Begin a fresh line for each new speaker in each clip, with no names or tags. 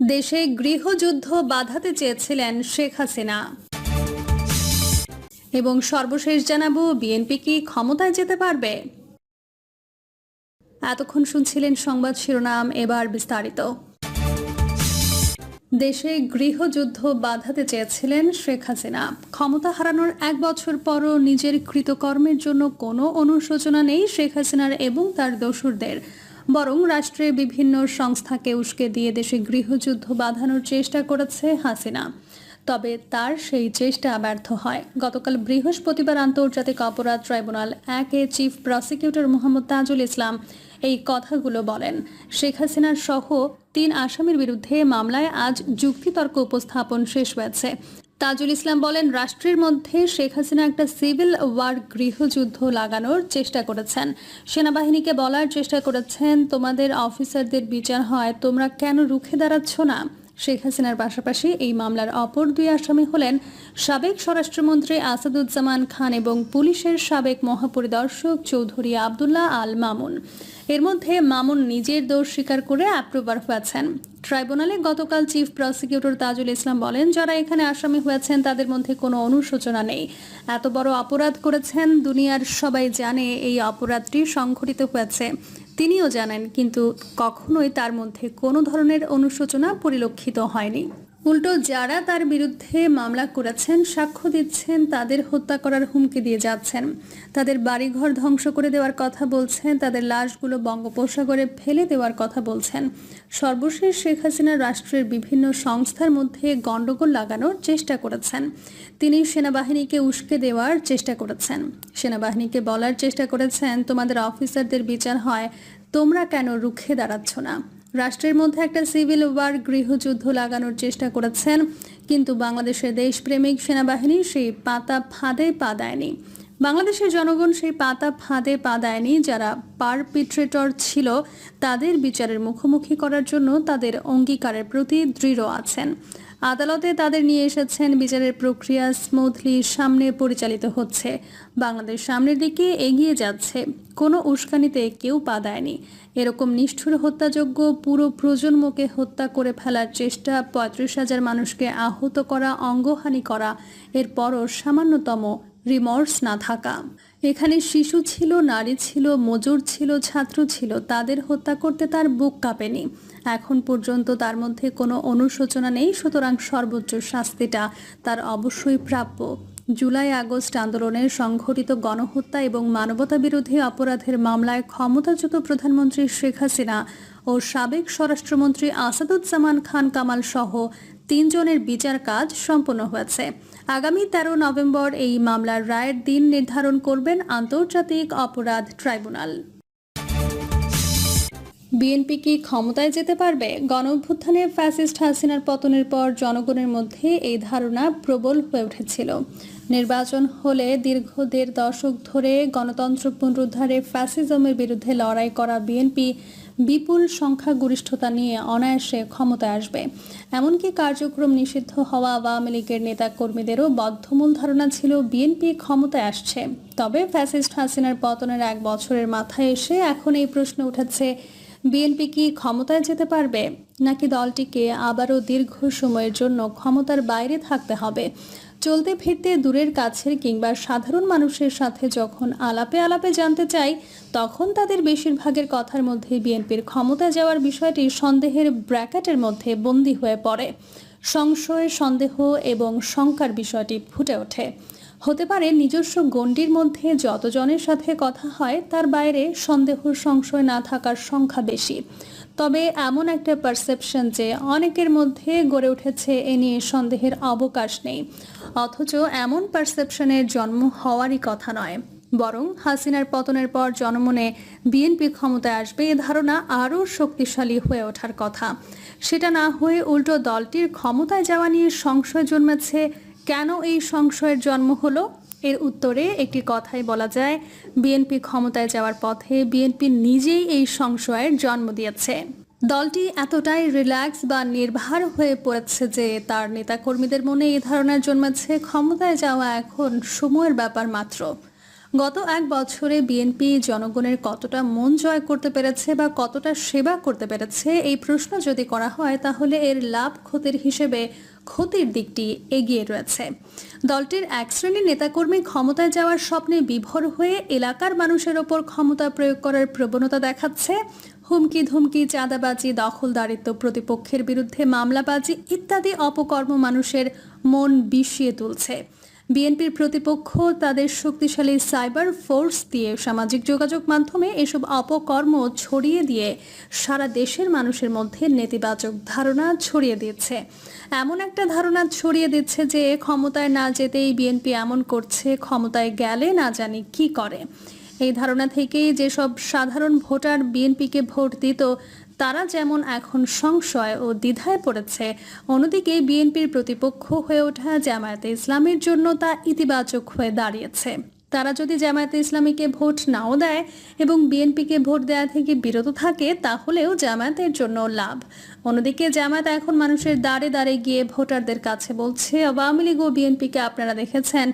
দেশে গৃহযুদ্ধ বাধাতে চেয়েছিলেন শেখ হাসিনা। এবং সর্বশেষ জানাবো, বিএনপি কি ক্ষমতায় যেতে পারবে? এতক্ষণ শুনছিলেন সংবাদ শিরোনাম, এবার বিস্তারিত। দেশে গৃহযুদ্ধ বাধাতে চেয়েছিলেন শেখ হাসিনা। ক্ষমতা হারানোর 1 বছর পরও নিজের কৃতকর্মের জন্য কোনো অনুশোচনা নেই শেখ হাসিনার এবং তার দোসরদের। বরং রাষ্ট্রের বিভিন্ন সংস্থাকে উস্কে দিয়ে দেশে গৃহযুদ্ধ বাঁধানোর চেষ্টা করেছে হাসিনা। তবে তার সেই চেষ্টা ব্যর্থ হয়। গতকাল বৃহস্পতিবার আন্তর্জাতিক অপরাধ ট্রাইব্যুনাল 1-এ চিফ প্রসিকিউটর মোহাম্মদ তাজুল ইসলাম এই কথাগুলো বলেন। শেখ হাসিনার সহ 3 আসামির বিরুদ্ধে মামলায় আজ যুক্তিতর্ক উপস্থাপন শেষ হয়েছে। তাজুল ইসলাম বলেন, রাষ্ট্রের মধ্যে শেখ হাসিনা একটা সিভিল ওয়ার গৃহযুদ্ধ লাগানোর চেষ্টা করেছেন। সেনাবাহিনীকে বলার চেষ্টা করেছেন, তোমাদের অফিসারদের বিচার হয়, তোমরা কেন রুখে দাঁড়াচ্ছ না? শেখ হাসিনার পাশাপাশি এই মামলার অপর 2 আসামি হলেন সাবেক স্বরাষ্ট্রমন্ত্রী আসাদুজ্জামান খান এবং পুলিশের সাবেক মহাপরিদর্শক চৌধুরী আবদুল্লাহ আল মামুন। এর মধ্যে মামুন নিজের দোষ স্বীকার করে অ্যাপ্রুভার হয়েছেন। ট্রাইব্যুনালে গতকাল চিফ প্রসিকিউটর তাজুল ইসলাম বলেন, যারা এখানে আসামি হয়েছেন তাদের মধ্যে কোনো অনুশোচনা নেই। এত বড় অপরাধ করেছেন, দুনিয়ার সবাই জানে এই অপরাধটি সংঘটিত হয়েছে। তিনিও জানেন, কিন্তু কখনোই তার মধ্যে কোনো ধরনের অনুশোচনা পরিলক্ষিত হয়নি। উল্টো যারা তার বিরুদ্ধে মামলা করেছেন, সাক্ষ্য দিচ্ছেন, তাদের হত্যা করার হুমকি দিয়ে যাচ্ছেন, তাদের বাড়িঘর ধ্বংস করে দেওয়ার কথা বলছেন, তাদের লাশগুলো বঙ্গোপসাগরে ফেলে দেওয়ার কথা বলছেন। সর্বশেষ শেখ হাসিনা রাষ্ট্রের বিভিন্ন সংস্থার মধ্যে গণ্ডগোল লাগানোর চেষ্টা করেছেন। তিনি সেনাবাহিনীকে উস্কে দেওয়ার চেষ্টা করেছেন। সেনাবাহিনীকে বলার চেষ্টা করেছেন, তোমাদের অফিসারদের বিচার হয়, তোমরা কেন রুখে দাঁড়াচ্ছ না? রাষ্ট্রের মধ্যে একটা সিভিল ওয়ার গৃহযুদ্ধ লাগানোর চেষ্টা করেছেন, কিন্তু বাংলাদেশের দেশপ্রেমিক সেনাবাহিনী সেই পাতা ফাঁদে পা দেয়নি। বাংলাদেশের জনগণ সেই পাতা ফাঁদে পা দেয়নি। যারা পারপিট্রেটর ছিল তাদের বিচারের মুখোমুখি করার জন্য তাদের অঙ্গীকারের প্রতি দৃঢ় আছেন। আদালতে তাদের নিয়ে এসেছেন। বিচারের প্রক্রিয়া স্মুথলি সামনে পরিচালিত হচ্ছে। বাংলাদেশ সামনের দিকে এগিয়ে যাচ্ছে। কোনো উস্কানিতে কেউ পা দেয়নি। এরকম নিষ্ঠুর হত্যাযোগ্য পুরো প্রজন্মকে হত্যা করে ফেলার চেষ্টা, 35,000 মানুষকে আহত করা, অঙ্গহানি করা, এরপরও সামান্যতম রিমর্স না থাকা। এখানে শিশু ছিল, নারী ছিল, মজুর ছিল, ছাত্র ছিল, তাদের হত্যা করতে তার বুক কাঁপেনি। এখন পর্যন্ত তার মধ্যে কোনো অনুশোচনা নেই। সুতরাং সর্বোচ্চ শাস্তিটা তার অবশ্যই প্রাপ্য। জুলাই আগস্ট আন্দোলনের সংঘটিত গণহত্যা এবং মানবতা বিরোধী অপরাধের মামলায় ক্ষমতাচ্যুত প্রধানমন্ত্রী শেখ হাসিনা ও সাবেক স্বরাষ্ট্রমন্ত্রী আসাদুজ্জামান খান কামাল সহ 3 জনের বিচার কাজ সম্পন্ন হয়েছে। আগামী 13 নভেম্বর এই মামলার রায়ের দিন নির্ধারণ করবেন আন্তর্জাতিক অপরাধ ট্রাইব্যুনাল। বিএনপি কি ক্ষমতায় যেতে পারবে? গণঅভ্যুত্থানে ফ্যাসিস্ট হাসিনার পতনের পর জনগণের মধ্যে এই ধারণা প্রবল হয়ে উঠেছিল। নির্বাচন হলে দীর্ঘ 1.5 দশক ধরে গণতন্ত্র পুনরুদ্ধারে ফ্যাসিজমের বিরুদ্ধে লড়াই করা বিএনপি বিপুল সংখ্যাগরিষ্ঠতা নিয়ে অনায়াসে ক্ষমতায় আসবে। এমনকি কার্যক্রম নিষিদ্ধ হওয়া আওয়ামী লীগের নেতা কর্মীদেরও বদ্ধমূল ধারণা ছিল বিএনপি ক্ষমতায় আসছে। তবে ফ্যাসিস্ট হাসিনার পতনের 1 বছরের মাথায় এসে এখন এই প্রশ্ন উঠেছে, বিএনপি কি ক্ষমতায় যেতে পারবে, নাকি দলটিকে আবারও দীর্ঘ সময়ের জন্য ক্ষমতার বাইরে থাকতে হবে? চলতে ফিরতে দূরের কাছের কিংবা সাধারণ মানুষের সাথে যখন আলাপে আলাপে জানতে চাই, তখন তাদের বেশিরভাগের কথার মধ্যে বিএনপির ক্ষমতায় যাওয়ার বিষয়টি সন্দেহের ব্র্যাকেটের মধ্যে বন্দী হয়ে পড়ে। সংশয়, সন্দেহ এবং শঙ্কার বিষয়টি ফুটে ওঠে। হতে পারে নিজস্ব গণ্ডির মধ্যে যতজনের সাথে কথা হয় তার বাইরে সন্দেহ, সংশয় না থাকার সংখ্যা বেশি। তবে এমন একটা পারসেপশন যে অনেকের মধ্যে গড়ে উঠেছে, এ নিয়ে সন্দেহের অবকাশ নেই। অথচ এমন পারসেপশনের জন্ম হওয়ারই কথা নয়। বরং হাসিনার পতনের পর জনমনে বিএনপি ক্ষমতায় আসবে এ ধারণা আরও শক্তিশালী হয়ে ওঠার কথা। সেটা না হয়ে উল্টো দলটির ক্ষমতায় যাওয়া নিয়ে সংশয় জন্মেছে। কেন এই সংশয়ের জন্ম হলো? এর উত্তরে একটি কথাই বলা যায়, বিএনপি ক্ষমতায় যাওয়ার পথে বিএনপি নিজেই এই সংশয়ের জন্ম দিয়েছে। দলটি এতটাই রিল্যাক্স বা নির্ভার হয়ে পড়েছে যে তার নেতাকর্মীদের মনে এই ধারণার জন্মেছে ক্ষমতায় যাওয়া এখন সময়ের ব্যাপার মাত্র। গত এক বছরে বিএনপি জনগণের কতটা মন জয় করতে পেরেছে বা কতটা সেবা করতে পেরেছে এই প্রশ্ন যদি করা হয় তাহলে এর লাভ ক্ষতির হিসেবে ক্ষতির দিকটি এগিয়ে রয়েছে। দলটির এক শ্রেণীর নেতাকর্মী ক্ষমতায় যাওয়ার স্বপ্নে বিভোর হয়ে এলাকার মানুষের ওপর ক্ষমতা প্রয়োগ করার প্রবণতা দেখাচ্ছে। হুমকি ধুমকি, চাঁদাবাজি, দখলদারিত্ব, প্রতিপক্ষের বিরুদ্ধে মামলাবাজি ইত্যাদি অপকর্ম মানুষের মন বিষিয়ে তুলছে। বিএনপির প্রতিপক্ষ তাদের শক্তিশালী সাইবার ফোর্স দিয়ে সামাজিক যোগাযোগ মাধ্যমে এসব অপকর্ম ছড়িয়ে দিয়ে সারা দেশের মানুষের মধ্যে নেতিবাচক ধারণা ছড়িয়ে দিচ্ছে। এমন একটা ধারণা ছড়িয়ে দিচ্ছে যে ক্ষমতায় না যেতেই বিএনপি এমন করছে, ক্ষমতায় গেলে না জানি কি করে। এই ধারণা থেকেই যেসব সাধারণ ভোটার বিএনপিকে ভোট দিত তারা যেমন এখন সংশয় ও দ্বিধায় পড়েছে, অন্যদিকে বিএনপির প্রতিপক্ষ হয়ে ওঠা জামায়াতে ইসলামীর জন্য তা ইতিবাচক হয়ে দাঁড়িয়েছে। তারা যদি জামায়াতে ইসলামীকে ভোট নাও দেয় এবং বিএনপিকে ভোট দেওয়া থেকে বিরত থাকে তাহলেও জামায়াতের জন্য লাভ। অন্যদিকে জামায়াত এখন মানুষের দাঁড়ে দাঁড়ে গিয়ে ভোটারদের কাছে বলছে, আওয়ামী লীগ ও বিএনপিকে আপনারা দেখেছেন,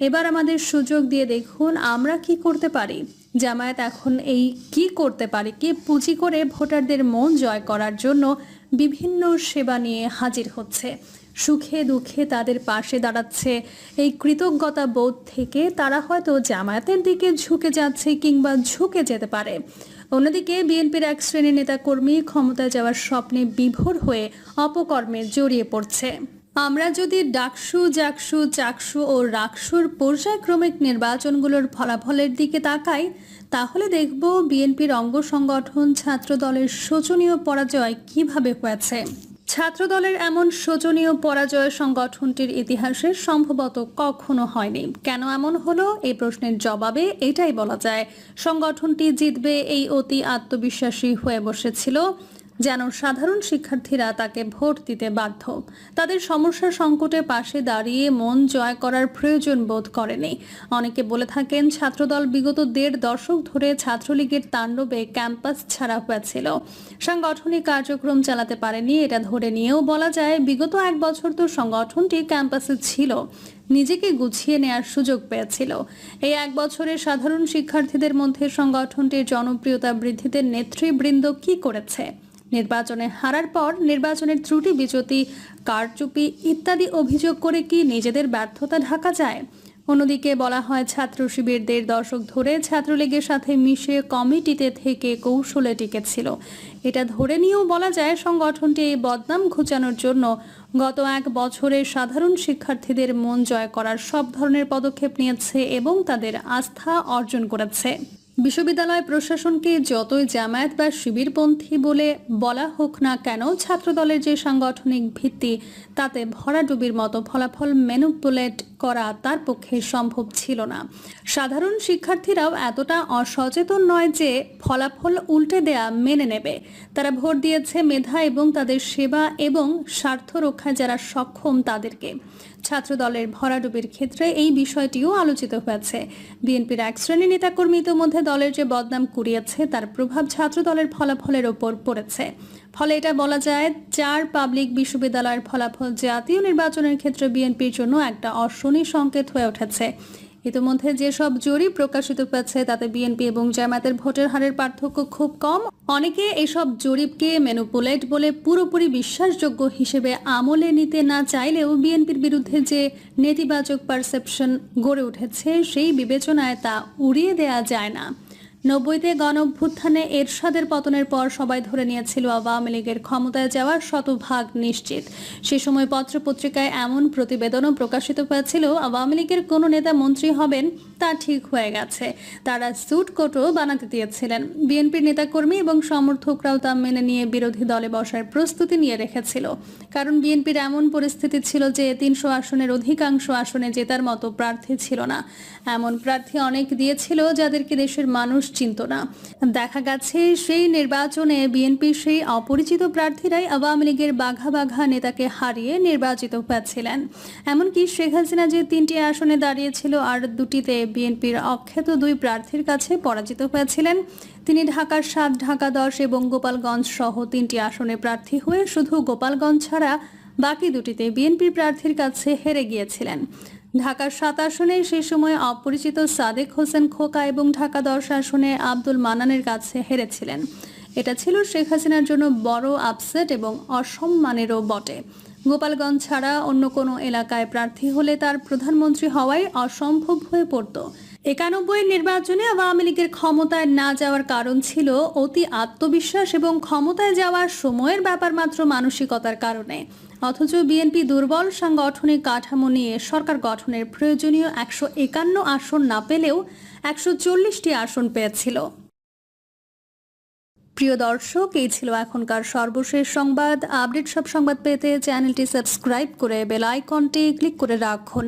এবার আমাদের সুযোগ দিয়ে দেখুন আমরা কি করতে পারি। জামায়াত এখন এই কি করতে পারে কে পুঁজি করে ভোটারদের মন জয় করার জন্য বিভিন্ন সেবা নিয়ে হাজির হচ্ছে। সুখে দুঃখে তাদের পাশে দাঁড়াচ্ছে। এই কৃতজ্ঞতা বোধ থেকে তারা হয়তো জামায়াতের দিকে ঝুঁকে যাচ্ছে কিংবা ঝুঁকে যেতে পারে। অন্যদিকে বিএনপির এক শ্রেণীর নেতাকর্মী ক্ষমতায় যাওয়ার স্বপ্নে বিভোর হয়ে অপকর্মে জড়িয়ে পড়ছে। আমরা যদি ডাকসু, জাকসু, চাকসু ও রাকসুর পর্যায়ক্রমিক নির্বাচনগুলোর ফলাফলের দিকে তাকাই তাহলে দেখব বিএনপির অঙ্গ সংগঠন ছাত্রদলের শোচনীয় পরাজয় কিভাবে হয়েছে। ছাত্রদলের এমন শোচনীয় পরাজয় সংগঠনটির ইতিহাসে সম্ভবত কখনো হয়নি। কেন এমন হলো এই প্রশ্নের জবাবে এটাই বলা যায়, সংগঠনটি জিতবে এই অতি আত্মবিশ্বাসী হয়ে বসেছিল যেন সাধারণ শিক্ষার্থীরা তাকে ভোট দিতে বাধ্য। তাদের সমস্যা সংকটে পাশে দাঁড়িয়ে মন জয় করার প্রয়োজন বোধ করেনি। অনেকে বলে থাকেন ছাত্রদল বিগত ১.৫ দশক ধরে ছাত্রলীগের তাণ্ডবে ক্যাম্পাস ছাড়া হয়েছিল, সাংগঠনিক কার্যক্রম চালাতে পারেনি। এটা ধরে নিয়েও বলা যায় বিগত এক বছর তো সংগঠনটি ক্যাম্পাসে ছিল, নিজেকে গুছিয়ে নেয়ার সুযোগ পেয়েছিল। এই এক বছরে সাধারণ শিক্ষার্থীদের মধ্যে সংগঠনটির জনপ্রিয়তা বৃদ্ধিতে নেতৃবৃন্দ কি করেছে? নির্বাচনে হারার পর নির্বাচনের ত্রুটি বিচ্যুতি, কারচুপি ইত্যাদি অভিযোগ করে কি নিজেদের ব্যর্থতা ঢাকা যায়? অন্যদিকে বলা হয় ছাত্র শিবির ১.৫ দশক ধরে ছাত্রলীগের সাথে মিশে কমিটিতে থেকে কৌশলে টিকেছিল। এটা ধরে নিয়েও বলা যায় সংগঠনটি এই বদনাম ঘুচানোর জন্য গত এক বছরে সাধারণ শিক্ষার্থীদের মন জয় করার সব ধরনের পদক্ষেপ নিয়েছে এবং তাদের আস্থা অর্জন করেছে। বিশ্ববিদ্যালয় প্রশাসনকে যতই জামায়াত বা শিবিরপন্থী বলে বলা হোক না কেন, ছাত্রদলের যে সাংগঠনিক ভিত্তি তাতে ভরাডুবির মতো ফলাফল ম্যানিপুলেট করা তার পক্ষে সম্ভব ছিল না। সাধারণ শিক্ষার্থীরাও এতটা অসচেতন নয় যে ফলাফল উল্টে দেয়া মেনে নেবে। তারা ভোট দিয়েছে মেধা এবং তাদের সেবা এবং স্বার্থ রক্ষায় যারা সক্ষম তাদেরকে। ছাত্রদলের ভরাডুবির ক্ষেত্রে এই বিষয়টিও আলোচিত হয়েছে। বিএনপির এক শ্রেণীর নেতাকর্মী ইতিমধ্যে দলের যে বদনাম কুড়িয়েছে তার প্রভাব ছাত্রদলের ফলাফলের ওপর পড়েছে। ফলে এটা বলা যায় ৪ পাবলিক বিশ্ববিদ্যালয়ের ফলাফল জাতীয় নির্বাচনের ক্ষেত্রে বিএনপির জন্য একটা অশনি সংকেত হয়ে উঠেছে। ইতিমধ্যে যেসব জরিপ প্রকাশিত হয়েছে তাতে বিএনপি এবং জামায়াতের ভোটের হারের পার্থক্য খুব কম। অনেকে এসব জরিপকে ম্যানিপুলেট বলে পুরোপুরি বিশ্বাসযোগ্য হিসেবে আমলে নিতে না চাইলেও বিএনপির বিরুদ্ধে যে নেতিবাচক পারসেপশন গড়ে উঠেছে সেই বিবেচনায় তা উড়িয়ে দেয়া যায় না। ৯০-তে গণঅভ্যুত্থানে এরশাদের পতনের পর সবাই ধরে নিয়েছিল আওয়ামী লীগের ক্ষমতায় যাওয়ার শতভাগ নিশ্চিত। সে সময় পত্রপত্রিকায় এমন প্রতিবেদনও প্রকাশিত হয়েছিল আওয়ামী লীগের কোনো নেতা মন্ত্রী হবেন তা ঠিক হয়ে গেছে। তারা স্যুট কোটও বানাতে দিয়েছিলেন। বিএনপির নেতাকর্মী এবং সমর্থকরাও তা মেনে নিয়ে বিরোধী দলে বসার প্রস্তুতি নিয়ে রেখেছিল। কারণ বিএনপির এমন পরিস্থিতি ছিল যে ৩০০ আসনের অধিকাংশ আসনে জেতার মতো প্রার্থী ছিল না। এমন প্রার্থী অনেক দিয়েছিল যাদেরকে দেশের মানুষ চিনত না। দেখা গেছে সেই নির্বাচনে বিএনপির সেই অপরিচিত প্রার্থীরাই আওয়ামী লীগের বাঘা বাঘা নেতাকে হারিয়ে নির্বাচিত হয়েছিলেন। এমনকি শেখ হাসিনা যে ৩টি আসনে দাঁড়িয়েছিল আর দুটিতে বিএনপির অখ্যাত ২ প্রার্থীর কাছে পরাজিত হয়েছিলেন। তিনি ঢাকার ৭, ঢাকা ১০ এবং গোপালগঞ্জ সহ ৩টি আসনে প্রার্থী হয়ে শুধু গোপালগঞ্জ ছাড়া বাকি দুটিতে বিএনপি প্রার্থীর কাছে হেরে গিয়েছিলেন। ঢাকার 7 আসনে সে সময় অপরিচিত সাদেক হোসেন খোকা এবং ঢাকা 10 আসনে আব্দুল মান্নানের কাছে হেরেছিলেন। এটা ছিল শেখ হাসিনার জন্য বড় আপসেট এবং অসম্মানেরও বটে। গোপালগঞ্জ ছাড়া অন্য কোনো এলাকায় প্রার্থী হলে তার প্রধানমন্ত্রী হওয়াই অসম্ভব হয়ে পড়ত। 91 নির্বাচনে আওয়ামী লীগের ক্ষমতায় না যাওয়ার কারণ ছিল অতি আত্মবিশ্বাস এবং ক্ষমতায় যাওয়ার সময়ের ব্যাপার মাত্র মানসিকতার কারণে। অথচ বিএনপি দুর্বল সাংগঠনিক কাঠামো নিয়ে সরকার গঠনের প্রয়োজনীয় 151 আসন না পেলেও 140টি আসন পেয়েছিল। প্রিয় দর্শক, এই ছিল এখনকার সর্বশেষ সংবাদ। আপডেট সব সংবাদ পেতে চ্যানেলটি সাবস্ক্রাইব করে বেল আইকনটি ক্লিক করে রাখুন।